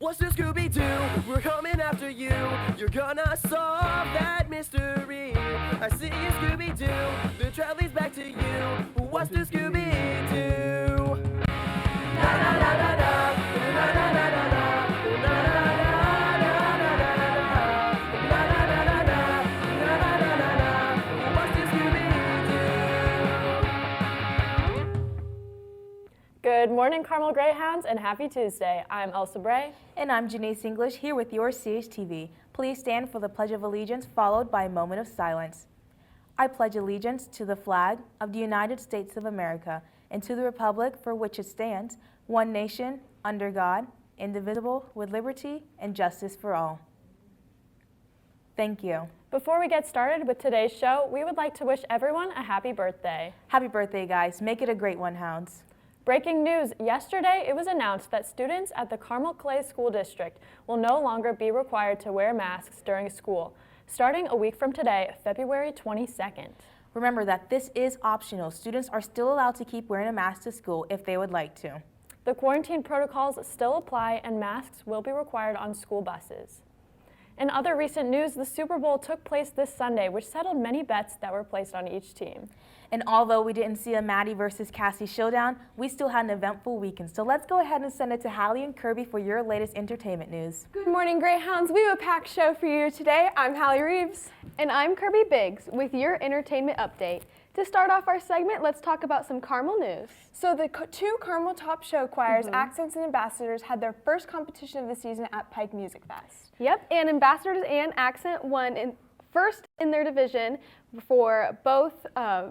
What's the Scooby-Doo? We're coming after you. You're gonna solve that mystery. I see you, Scooby-Doo. The trail leads back to you. What's the Scooby-Doo? Na na na na na, na na na na na, na na na na. What's the Scooby-Doo? Good morning, Carmel Greyhounds, and happy Tuesday. I'm Elsa Bray. And I'm Janese English, here with your Chtv. Please stand for the Pledge of Allegiance, followed by a moment of silence. I pledge allegiance to the flag of the United States of America and to the republic for which it stands, one nation, under God, indivisible, with liberty and justice for all. Thank you. Before we get started with today's show, we would like to wish everyone a happy birthday. Happy birthday, guys. Make it a great one, Hounds. Breaking news, yesterday it was announced that students at the Carmel Clay School District will no longer be required to wear masks during school, starting a week from today, February 22nd. Remember that this is optional. Students are still allowed to keep wearing a mask to school if they would like to. The quarantine protocols still apply and masks will be required on school buses. In other recent news, the Super Bowl took place this Sunday, which settled many bets that were placed on each team. And although we didn't see a Maddie versus Cassie showdown, we still had an eventful weekend. So let's go ahead and send it to Halie and Kirby for your latest entertainment news. Good morning, Greyhounds. We have a packed show for you today. I'm Halie Reeves. And I'm Kirby Biggs with your entertainment update. To start off our segment, let's talk about some Carmel news. So the two Carmel top show choirs, Accents and Ambassadors, had their first competition of the season at Pike Music Fest. Yep, and Ambassadors and Accent won first in their division for both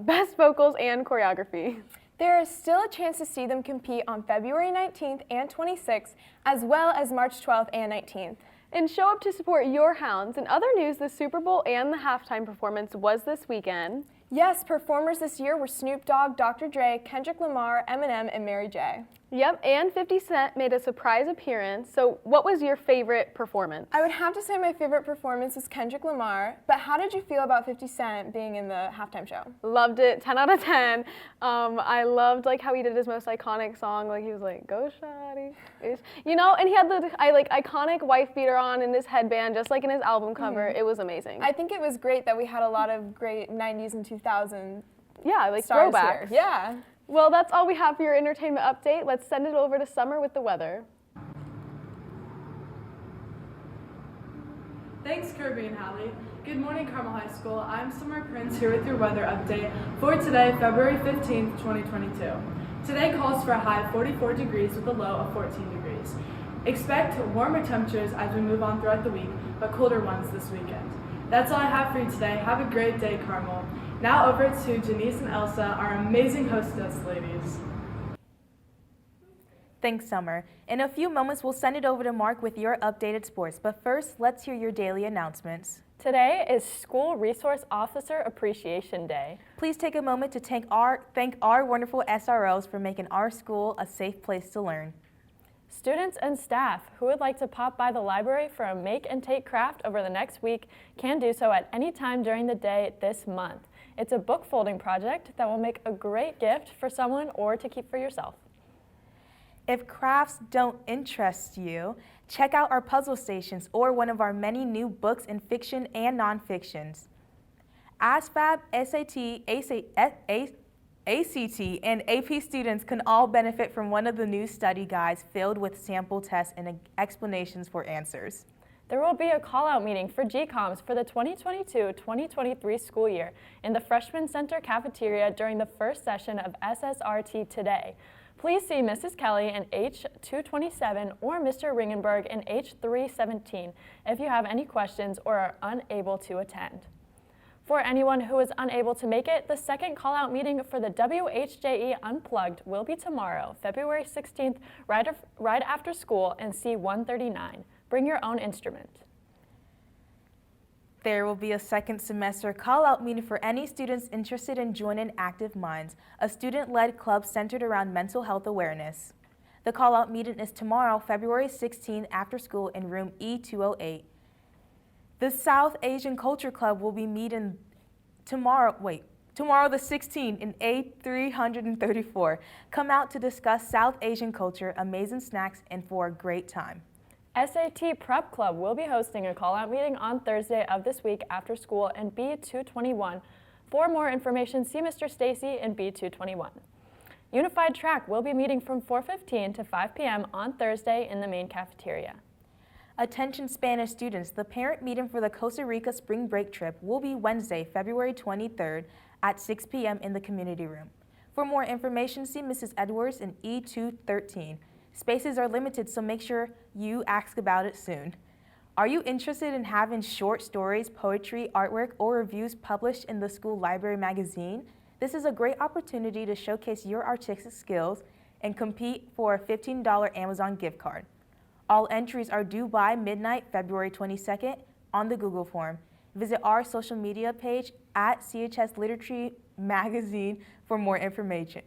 best vocals and choreography. There is still a chance to see them compete on February 19th and 26th, as well as March 12th and 19th. And show up to support your Hounds. In other news, the Super Bowl and the halftime performance was this weekend. Yes, performers this year were Snoop Dogg, Dr. Dre, Kendrick Lamar, Eminem, and Mary J. Yep, and 50 Cent made a surprise appearance. So what was your favorite performance? I would have to say my favorite performance was Kendrick Lamar, but how did you feel about 50 Cent being in the halftime show? Loved it, 10 out of 10. I loved how he did his most iconic song, he was like, go shawty. You know, and he had the iconic wife beater on and his headband, just like in his album cover. It was amazing. I think it was great that we had a lot of great 90s and 2000s stars here. throwbacks. Yeah. Well, that's all we have for your entertainment update. Let's send it over to Summer with the weather. Thanks, Kirby and Halie. Good morning, Carmel High School. I'm Summer Prince here with your weather update for today, February 15th, 2022. Today calls for a high of 44 degrees with a low of 14 degrees. Expect warmer temperatures as we move on throughout the week, but colder ones this weekend. That's all I have for you today. Have a great day, Carmel. Now over to Janese and Elsa, our amazing hostess ladies. Thanks, Summer. In a few moments, we'll send it over to Mark with your updated sports. But first, let's hear your daily announcements. Today is School Resource Officer Appreciation Day. Please take a moment to thank our wonderful SROs for making our school a safe place to learn. Students and staff who would like to pop by the library for a make and take craft over the next week can do so at any time during the day this month. It's a book folding project that will make a great gift for someone or to keep for yourself. If crafts don't interest you, check out our puzzle stations or one of our many new books in fiction and nonfictions. ASVAB, SAT, ACT, and AP students can all benefit from one of the new study guides filled with sample tests and explanations for answers. There will be a call-out meeting for GCOMs for the 2022-2023 school year in the Freshman Center cafeteria during the first session of SSRT today. Please see Mrs. Kelly in H227 or Mr. Ringenberg in H317 if you have any questions or are unable to attend. For anyone who is unable to make it, the second call-out meeting for the WHJE Unplugged will be tomorrow, February 16th, right after school in C139. Bring your own instrument. There will be a second semester call-out meeting for any students interested in joining Active Minds, a student-led club centered around mental health awareness. The call-out meeting is tomorrow, February 16th, after school in room E208. The South Asian Culture Club will be meeting tomorrow the 16th in A334. Come out to discuss South Asian culture, amazing snacks, and for a great time. SAT Prep Club will be hosting a call-out meeting on Thursday of this week after school in B221. For more information, see Mr. Stacy in B221. Unified Track will be meeting from 4:15 to 5 p.m. on Thursday in the main cafeteria. Attention Spanish students, the parent meeting for the Costa Rica spring break trip will be Wednesday, February 23rd at 6 p.m. in the community room. For more information, see Mrs. Edwards in E213. Spaces are limited, so make sure you ask about it soon. Are you interested in having short stories, poetry, artwork, or reviews published in the school library magazine? This is a great opportunity to showcase your artistic skills and compete for a $15 Amazon gift card. All entries are due by midnight, February 22nd on the Google form. Visit our social media page at CHS Literature Magazine for more information.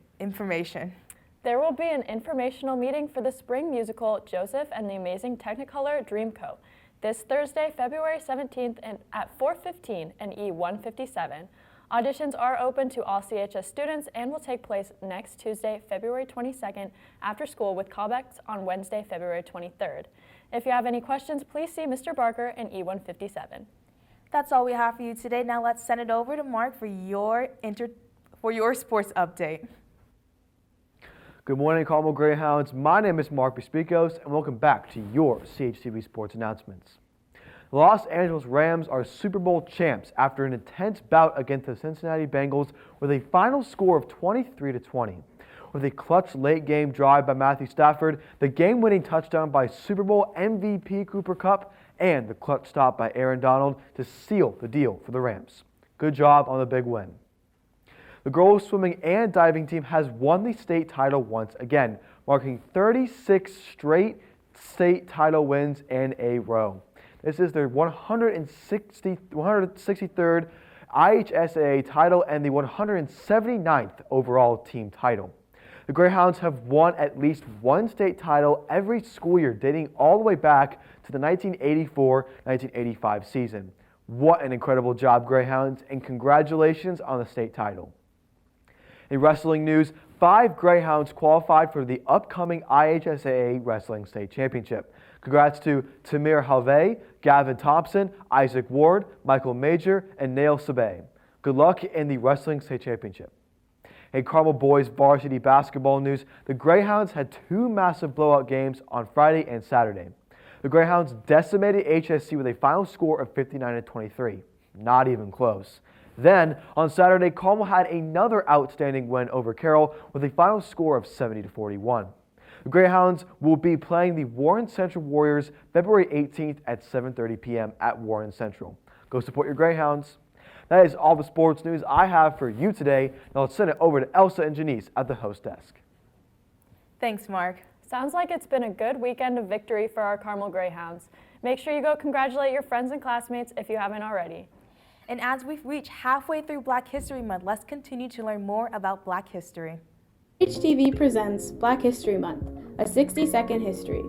There will be an informational meeting for the spring musical Joseph and the Amazing Technicolor Dreamcoat this Thursday, February 17th at 4:15 and E157. Auditions are open to all CHS students and will take place next Tuesday, February 22nd after school with callbacks on Wednesday, February 23rd. If you have any questions, please see Mr. Barker in E157. That's all we have for you today. Now let's send it over to Mark for your sports update. Good morning, Carmel Greyhounds. My name is Mark Bisbecos, and welcome back to your CHTV sports announcements. The Los Angeles Rams are Super Bowl champs after an intense bout against the Cincinnati Bengals with a final score of 23-20. With a clutch late-game drive by Matthew Stafford, the game-winning touchdown by Super Bowl MVP Cooper Kupp, and the clutch stop by Aaron Donald to seal the deal for the Rams. Good job on the big win. The girls' swimming and diving team has won the state title once again, marking 36 straight state title wins in a row. This is their 163rd IHSAA title and the 179th overall team title. The Greyhounds have won at least one state title every school year, dating all the way back to the 1984-1985 season. What an incredible job, Greyhounds, and congratulations on the state title. In wrestling news, 5 Greyhounds qualified for the upcoming IHSAA Wrestling State Championship. Congrats to Tamir Halvey, Gavin Thompson, Isaac Ward, Michael Major, and Nail Sabay. Good luck in the Wrestling State Championship. In Carmel boys varsity basketball news, the Greyhounds had 2 massive blowout games on Friday and Saturday. The Greyhounds decimated HSC with a final score of 59-23. Not even close. Then, on Saturday, Carmel had another outstanding win over Carroll with a final score of 70-41. The Greyhounds will be playing the Warren Central Warriors February 18th at 7:30 p.m. at Warren Central. Go support your Greyhounds. That is all the sports news I have for you today. Now let's send it over to Elsa and Janese at the host desk. Thanks, Mark. Sounds like it's been a good weekend of victory for our Carmel Greyhounds. Make sure you go congratulate your friends and classmates if you haven't already. And as we've reached halfway through Black History Month, let's continue to learn more about Black history. Chtv presents Black History Month, a 60-second history.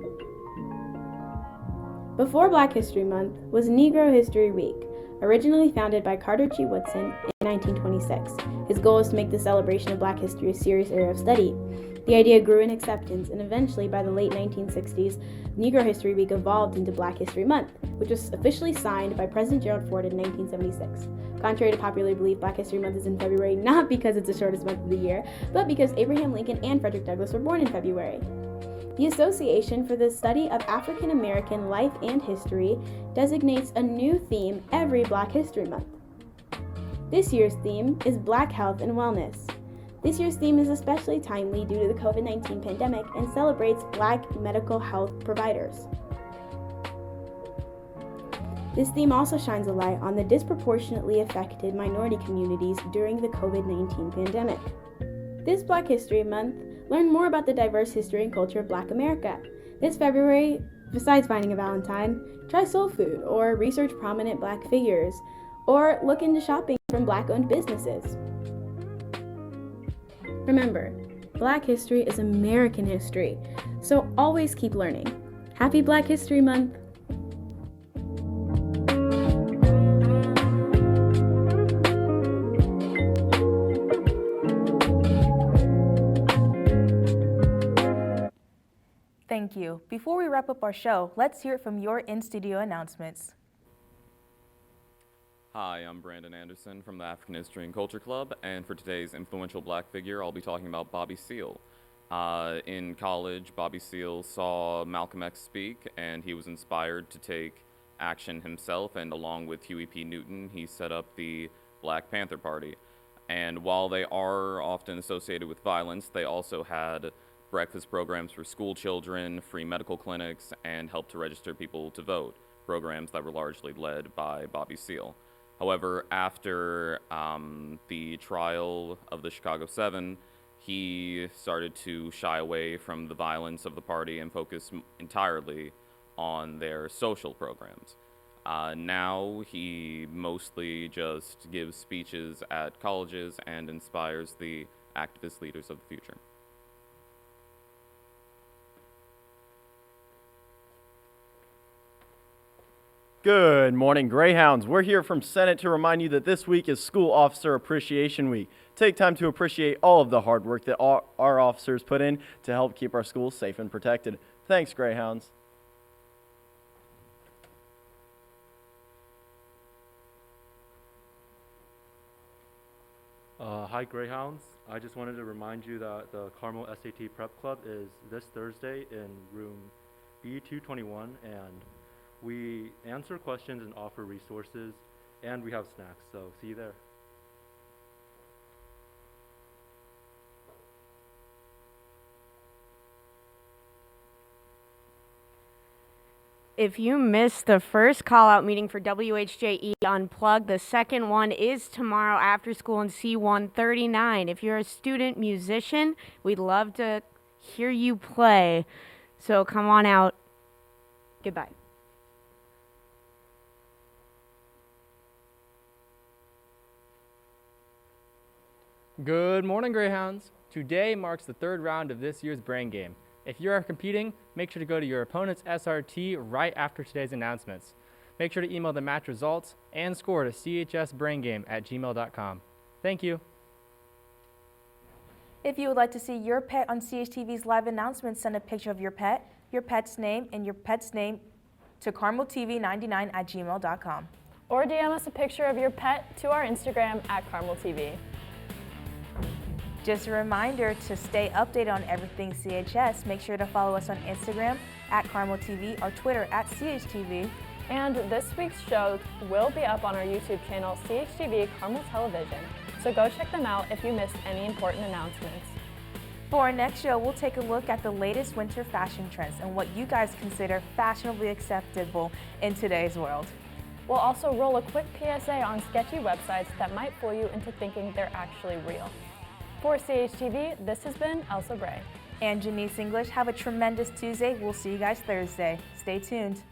Before Black History Month was Negro History Week, originally founded by Carter G. Woodson in 1926. His goal is to make the celebration of Black history a serious area of study. The idea grew in acceptance, and eventually, by the late 1960s, Negro History Week evolved into Black History Month, which was officially signed by President Gerald Ford in 1976. Contrary to popular belief, Black History Month is in February not because it's the shortest month of the year, but because Abraham Lincoln and Frederick Douglass were born in February. The Association for the Study of African American Life and History designates a new theme every Black History Month. This year's theme is Black Health and Wellness. This year's theme is especially timely due to the COVID-19 pandemic and celebrates Black medical health providers. This theme also shines a light on the disproportionately affected minority communities during the COVID-19 pandemic. This Black History Month, learn more about the diverse history and culture of Black America. This February, besides finding a Valentine, try soul food or research prominent Black figures, or look into shopping from Black-owned businesses. Remember, Black history is American history, so always keep learning. Happy Black History Month! Thank you. Before we wrap up our show, let's hear it from your in-studio announcements. Hi, I'm Brandon Anderson from the African History and Culture Club, and for today's influential black figure, I'll be talking about Bobby Seale. In college, Bobby Seale saw Malcolm X speak, and he was inspired to take action himself, and along with Huey P. Newton, he set up the Black Panther Party. And while they are often associated with violence, they also had breakfast programs for school children, free medical clinics, and helped to register people to vote, programs that were largely led by Bobby Seale. However, after the trial of the Chicago 7, he started to shy away from the violence of the party and focus entirely on their social programs. Now he mostly just gives speeches at colleges and inspires the activist leaders of the future. Good morning, Greyhounds. We're here from Senate to remind you that this week is School Officer Appreciation Week. Take time to appreciate all of the hard work that our officers put in to help keep our schools safe and protected. Thanks, Greyhounds. Hi, Greyhounds. I just wanted to remind you that the Carmel SAT Prep Club is this Thursday in room B221, and we answer questions and offer resources, and we have snacks, so see you there. If you missed the first call-out meeting for WHJE Unplugged, the second one is tomorrow after school in C139. If you're a student musician, we'd love to hear you play, so come on out. Goodbye. Good morning, Greyhounds. Today marks the third round of this year's brain game. If you are competing, make sure to go to your opponent's SRT right after today's announcements. Make sure to email the match results and score to chsbraingame@gmail.com. Thank you. If you would like to see your pet on CHTV's live announcements, send a picture of your pet's name, and your pet's name to carmeltv99@gmail.com. Or DM us a picture of your pet to our Instagram @CarmelTV. Just a reminder to stay updated on everything CHS. Make sure to follow us on Instagram @CarmelTV or Twitter @CHTV. And this week's show will be up on our YouTube channel, CHTV Carmel Television. So go check them out if you missed any important announcements. For our next show, we'll take a look at the latest winter fashion trends and what you guys consider fashionably acceptable in today's world. We'll also roll a quick PSA on sketchy websites that might fool you into thinking they're actually real. For CHTV, this has been Elsa Bray. And Janese English. Have a tremendous Tuesday. We'll see you guys Thursday. Stay tuned.